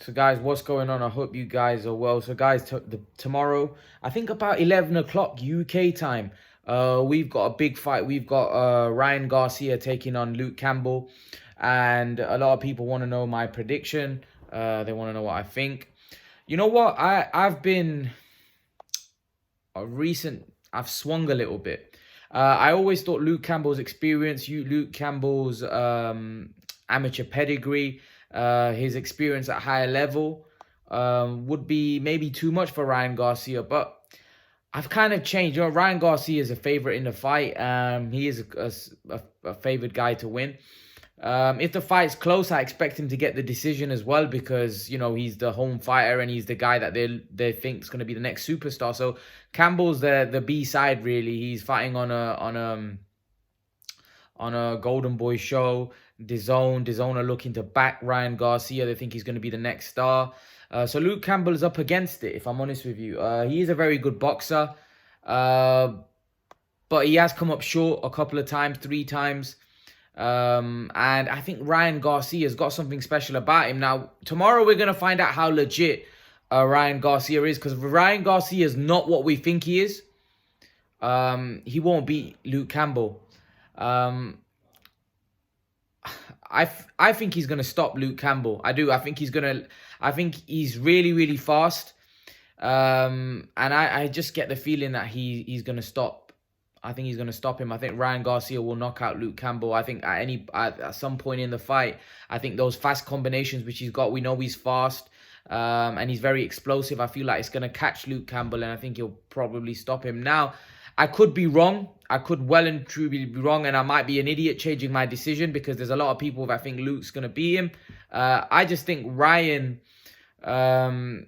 So guys, what's going on? I hope you guys are well. So guys, tomorrow, I think about 11 o'clock UK time, we've got a big fight. We've got Ryan Garcia taking on Luke Campbell. And a lot of people want to know my prediction. They want to know what I think. You know what? I've been I've swung a little bit. I always thought Luke Campbell's experience, Luke Campbell's amateur pedigree, his experience at higher level would be maybe too much for Ryan Garcia. But I've kind of changed. You know, Ryan Garcia is a favorite in the fight. He is a favored guy to win. If the fight's close, I expect him to get the decision as well because, you know, he's the home fighter and he's the guy that they think is going to be the next superstar. So Campbell's the B side really. He's fighting on a Golden Boy show. DAZN are looking to back Ryan Garcia. They think he's going to be the next star. So Luke Campbell is up against it, if I'm honest with you. He is a very good boxer. But he has come up short a couple of times, 3 times. And I think Ryan Garcia has got something special about him. Now, tomorrow we're going to find out how legit Ryan Garcia is. Because if Ryan Garcia is not what we think he is, he won't beat Luke Campbell. I think he's going to stop Luke Campbell. I do. I think he's really, really fast. And I just get the feeling that he's going to stop. I think he's going to stop him. I think Ryan Garcia will knock out Luke Campbell. I think at some point in the fight, I think those fast combinations which he's got, we know he's fast. And he's very explosive. I feel like it's going to catch Luke Campbell and I think he'll probably stop him. Now, I could be wrong. I could well and truly be wrong, and I might be an idiot changing my decision because there's a lot of people that think Luke's going to beat him. I just think Ryan, I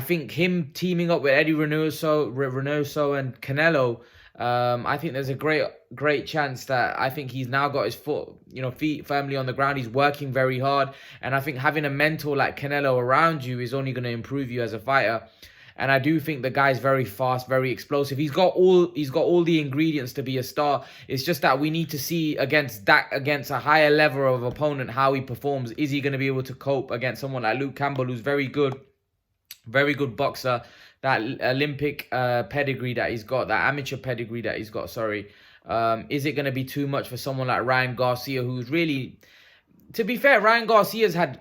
think him teaming up with Eddie Reynoso and Canelo, I think there's a great chance that I think he's now got his feet firmly on the ground. He's working very hard, and I think having a mentor like Canelo around you is only going to improve you as a fighter. And I do think the guy's very fast, very explosive. He's got all the ingredients to be a star. It's just that we need to see against a higher level of opponent how he performs. Is he going to be able to cope against someone like Luke Campbell, who's very good boxer? That Olympic pedigree that he's got, that amateur pedigree that he's got. Sorry, is it going to be too much for someone like Ryan Garcia, who's really? To be fair, Ryan Garcia's had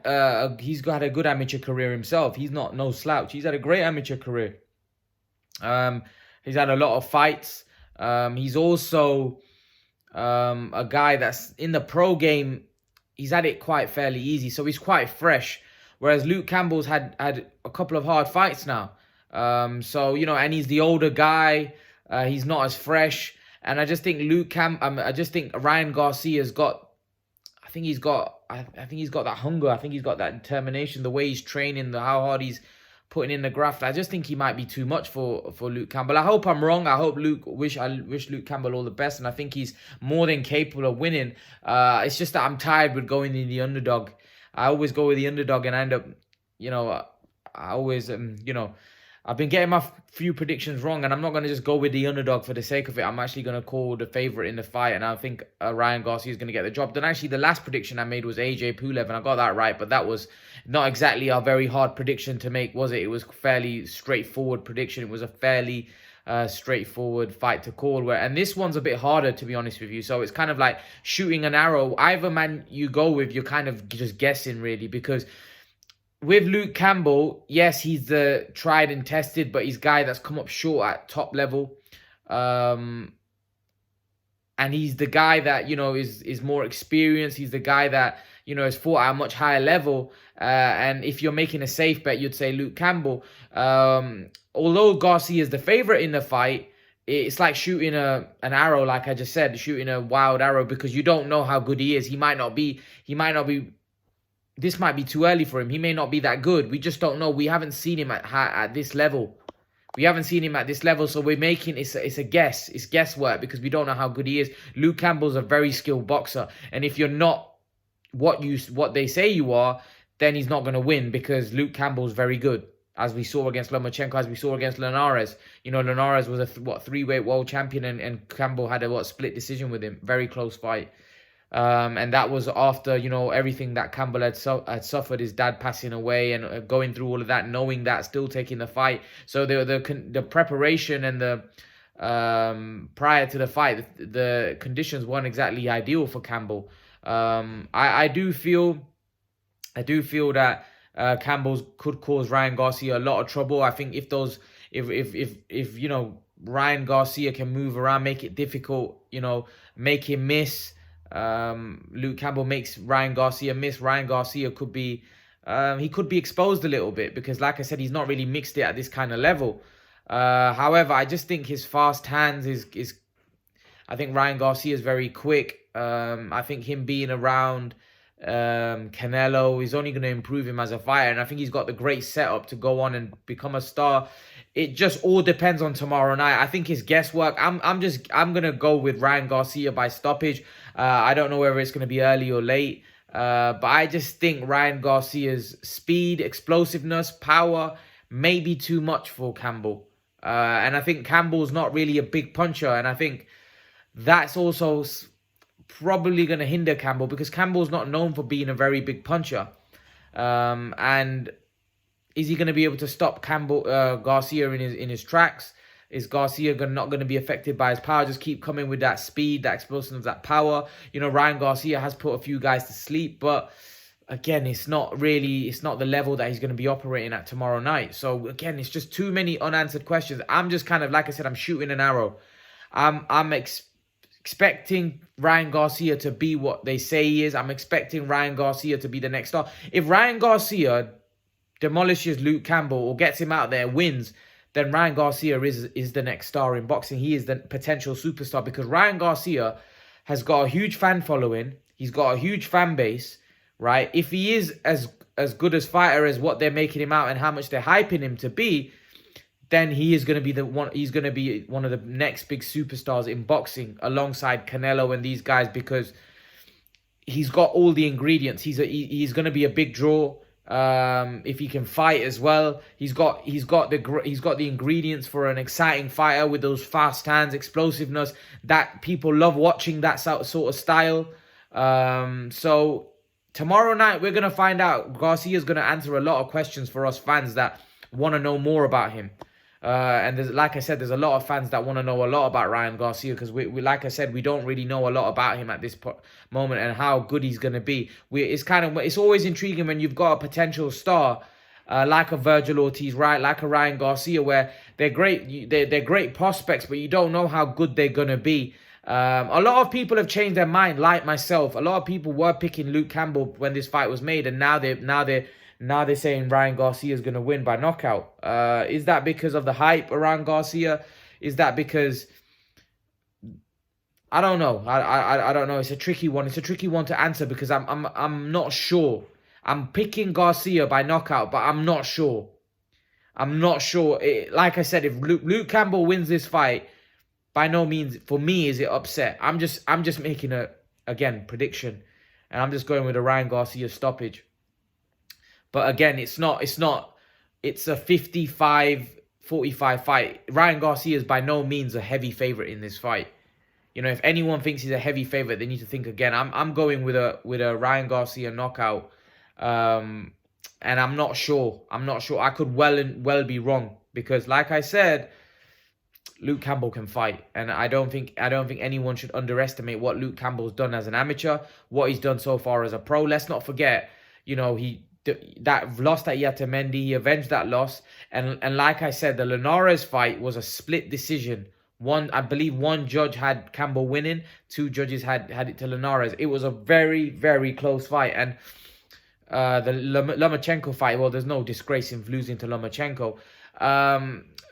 he's had a good amateur career himself. He's not no slouch. He's had a great amateur career. He's had a lot of fights. He's also a guy that's in the pro game. He's had it quite fairly easy, so he's quite fresh. Whereas Luke Campbell's had a couple of hard fights now. So you know, and he's the older guy. He's not as fresh, and I just think I just think Ryan Garcia's got. I think he's got that hunger. I think he's got that determination. The way he's training, how hard he's putting in the graft. I just think he might be too much for Luke Campbell. I hope I'm wrong. I wish Luke Campbell all the best, and I think he's more than capable of winning. It's just that I'm tired with going in the underdog. I always go with the underdog, and I end up, you know, I always I've been getting my few predictions wrong, and I'm not going to just go with the underdog for the sake of it. I'm actually going to call the favorite in the fight, and I think Ryan Garcia is going to get the job done. Actually, the last prediction I made was AJ Pulev, and I got that right, but that was not exactly a very hard prediction to make, was it? It was a fairly straightforward prediction. It was a fairly straightforward fight to call. And this one's a bit harder, to be honest with you. So it's kind of like shooting an arrow. Either man you go with, you're kind of just guessing, really, because with Luke Campbell, yes, he's the tried and tested, but he's a guy that's come up short at top level. And he's the guy that, you know, is more experienced. He's the guy that, you know, has fought at a much higher level. And if you're making a safe bet, you'd say Luke Campbell. Although Garcia is the favorite in the fight, it's like shooting an arrow, like I just said, shooting a wild arrow, because you don't know how good he is. He might not be. This might be too early for him. He may not be that good. We just don't know. We haven't seen him at this level. We haven't seen him at this level, so we're making it's a guess. It's guesswork because we don't know how good he is. Luke Campbell's a very skilled boxer, and if you're not what they say you are, then he's not going to win because Luke Campbell's very good, as we saw against Lomachenko, as we saw against Linares. You know, Linares was a 3-weight world champion, and Campbell had a split decision with him. Very close fight. And that was after, everything that Campbell had suffered, his dad passing away, and going through all of that, knowing that, still taking the fight. So the preparation and the prior to the fight, the conditions weren't exactly ideal for Campbell. I do feel that Campbell's could cause Ryan Garcia a lot of trouble. I think if Ryan Garcia can move around, make it difficult, make him miss. Luke Campbell makes Ryan Garcia miss. Ryan Garcia could be he could be exposed a little bit, because like I said, he's not really mixed it at this kind of level. However, I just think his fast hands is I think Ryan Garcia is very quick. I think him being around Canelo is only going to improve him as a fighter, and I think he's got the great setup to go on and become a star. It just all depends on tomorrow night. I think it's guesswork. I'm gonna go with Ryan Garcia by stoppage. I don't know whether it's gonna be early or late, but I just think Ryan Garcia's speed, explosiveness, power may be too much for Campbell. And I think Campbell's not really a big puncher, and I think that's also probably going to hinder Campbell, because Campbell's not known for being a very big puncher. And is he going to be able to stop Garcia in his tracks? Is Garcia not going to be affected by his power? Just keep coming with that speed, that explosiveness, that power. Ryan Garcia has put a few guys to sleep, but again, it's not the level that he's going to be operating at tomorrow night. So again, it's just too many unanswered questions. I'm just kind of, like I said, I'm shooting an arrow. I'm expecting Ryan Garcia to be what they say he is. I'm expecting Ryan Garcia to be the next star. If Ryan Garcia demolishes Luke Campbell or gets him out there, wins, then Ryan Garcia is the next star in boxing. He is the potential superstar, because Ryan Garcia has got a huge fan following. He's got a huge fan base, right? If he is as good as fighter as what they're making him out and how much they're hyping him to be, then he is going to be the one. He's going to be one of the next big superstars in boxing, alongside Canelo and these guys, because he's got all the ingredients. He's going to be a big draw. If he can fight as well, he's got the ingredients for an exciting fighter, with those fast hands, explosiveness that people love watching, that sort of style. So tomorrow night we're gonna find out. Garcia's gonna answer a lot of questions for us fans that want to know more about him. And like I said, there's a lot of fans that want to know a lot about Ryan Garcia, because we like I said, we don't really know a lot about him at this moment and how good he's going to be. It's always intriguing when you've got a potential star like a Virgil Ortiz, right, like a Ryan Garcia, where they're great, they're great prospects, but you don't know how good they're going to be. A lot of people have changed their mind, like myself. A lot of people were picking Luke Campbell when this fight was made, and now they're saying Ryan Garcia is going to win by knockout. Is that because of the hype around Garcia? Is that because... I don't know. I don't know. It's a tricky one. It's a tricky one to answer, because I'm not sure. I'm picking Garcia by knockout, but I'm not sure. I'm not sure. Like I said, if Luke Campbell wins this fight, by no means for me is it upset. I'm just making a, again, prediction, and I'm just going with a Ryan Garcia stoppage. But again, it's a 55-45 fight. Ryan Garcia is by no means a heavy favorite in this fight. If anyone thinks he's a heavy favorite, they need to think again. I'm going with a Ryan Garcia knockout, and I'm not sure. I could well be wrong, because, like I said, Luke Campbell can fight, and I don't think anyone should underestimate what Luke Campbell's done as an amateur, what he's done so far as a pro. Let's not forget, that loss that he had to Mendy, he avenged that loss, and like I said, the Linares fight was a split decision. I believe one judge had Campbell winning, two judges had it to Linares. It was a very, very close fight, and the Lomachenko fight, well, there's no disgrace in losing to Lomachenko.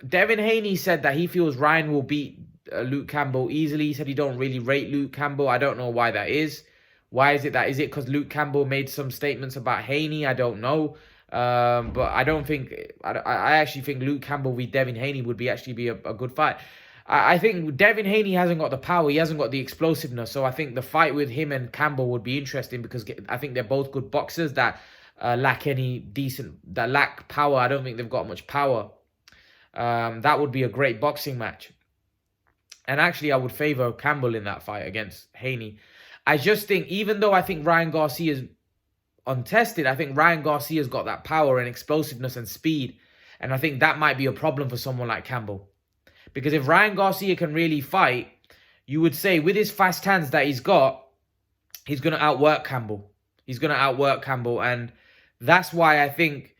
Devin Haney said that he feels Ryan will beat Luke Campbell easily. He said he don't really rate Luke Campbell. I don't know why that is. Why is it that? Is it because Luke Campbell made some statements about Haney? I don't know. But I don't think... I actually think Luke Campbell v Devin Haney would be a good fight. I think Devin Haney hasn't got the power. He hasn't got the explosiveness. So I think the fight with him and Campbell would be interesting, because I think they're both good boxers that lack power. I don't think they've got much power. That would be a great boxing match. And actually, I would favor Campbell in that fight against Haney. I just think, even though I think Ryan Garcia is untested, I think Ryan Garcia's got that power and explosiveness and speed. And I think that might be a problem for someone like Campbell. Because if Ryan Garcia can really fight, you would say with his fast hands that he's got, he's going to outwork Campbell. He's going to outwork Campbell. And that's why I think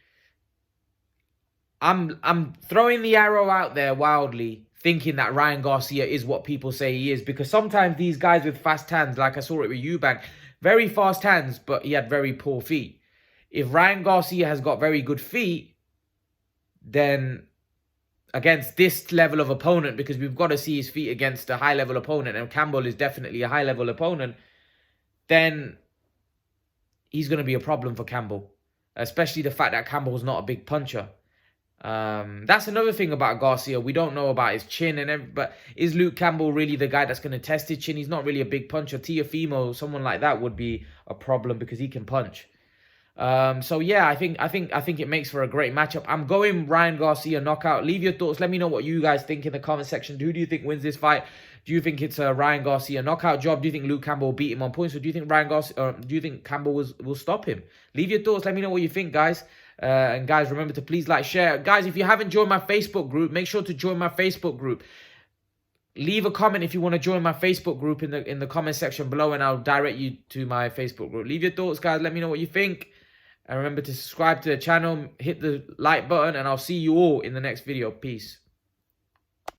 I'm throwing the arrow out there wildly, thinking that Ryan Garcia is what people say he is. Because sometimes these guys with fast hands, like I saw it with Eubank, very fast hands, but he had very poor feet. If Ryan Garcia has got very good feet, then against this level of opponent, because we've got to see his feet against a high-level opponent, and Campbell is definitely a high-level opponent, then he's going to be a problem for Campbell. Especially the fact that Campbell's not a big puncher. That's another thing about Garcia. We don't know about his chin and everything, but is Luke Campbell really the guy that's going to test his chin? He's not really a big puncher. Tiafimo, someone like that would be a problem because he can punch. So yeah, I think it makes for a great matchup. I'm going Ryan Garcia knockout. Leave your thoughts. Let me know what you guys think in the comment section. Who do you think wins this fight? Do you think it's a Ryan Garcia knockout job? Do you think Luke Campbell will beat him on points, or do you think do you think Campbell will stop him? Leave your thoughts. Let me know what you think, guys. And guys, remember to please like, share. Guys, if you haven't joined my Facebook group, make sure to join my Facebook group. Leave a comment if you want to join my Facebook group in the comment section below, and I'll direct you to my Facebook group. Leave your thoughts, guys. Let me know what you think. And remember to subscribe to the channel, hit the like button, and I'll see you all in the next video. Peace.